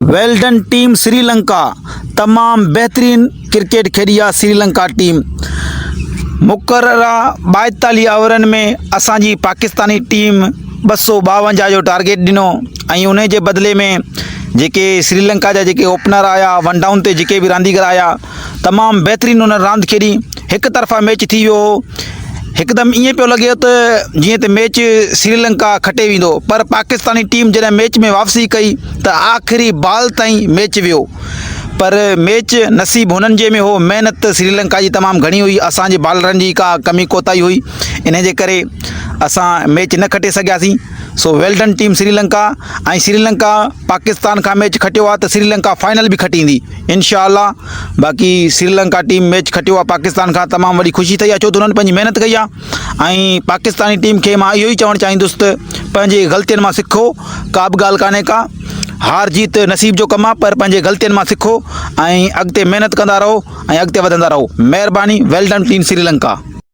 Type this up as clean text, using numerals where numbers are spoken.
वेल done team Sri Lanka, तमाम बेहतरीन cricket Khedi आहे श्रीलंका टीम। मुक़ररा 42 ओवरनि में असांजी पाकिस्तानी टीम 252 जो टारगेट ॾिनो ऐं उन जे बदिले में जेके श्रीलंका जा जेके ओपनर आया, वन डाउन ते जेके बि रांदीगर आया, तमामु बहितरीनु उन रांदि खेॾी। हिकु तरफ़ा मैच थी वियो हो। हिकदमि ईअं पियो लॻे त जीअं त मैच श्रीलंका खटे वेंदो, पर पाकिस्तानी टीम जॾहिं मैच में वापसी कई त आख़िरी बॉल ताईं मैच वियो। पर मैच नसीब हुननि जे में हो। महिनत श्रीलंका जी तमामु घणी हुई, असांजे बॉलरनि जी का कमी कोताही हुई, इन जे करे असां मैच न खटे सघियासीं। So well done team Sri Lanka. ऐं श्रीलंका पाकिस्तान खां मैच खटियो आहे त श्रीलंका फाइनल बि खटींदी इंशाअल्लाह। बाक़ी श्रीलंका टीम मैच खटियो आहे पाकिस्तान खां, तमामु वॾी ख़ुशी थी आहे, छो त हुननि पंहिंजी महिनत कई आहे। ऐं पाकिस्तानी टीम खे मां इहो ई चवणु चाहींदुसि त पंहिंजे ग़लतियुनि मां सिखो, का बि ॻाल्हि कान्हे का, हार जीत नसीब जो कमु आहे, पर पंहिंजे ग़लतियुनि मां सिखो ऐं अॻिते महिनत कंदा रहो ऐं अॻिते वधंदा रहो। महिरबानी। वेल डन टीम श्रीलंका।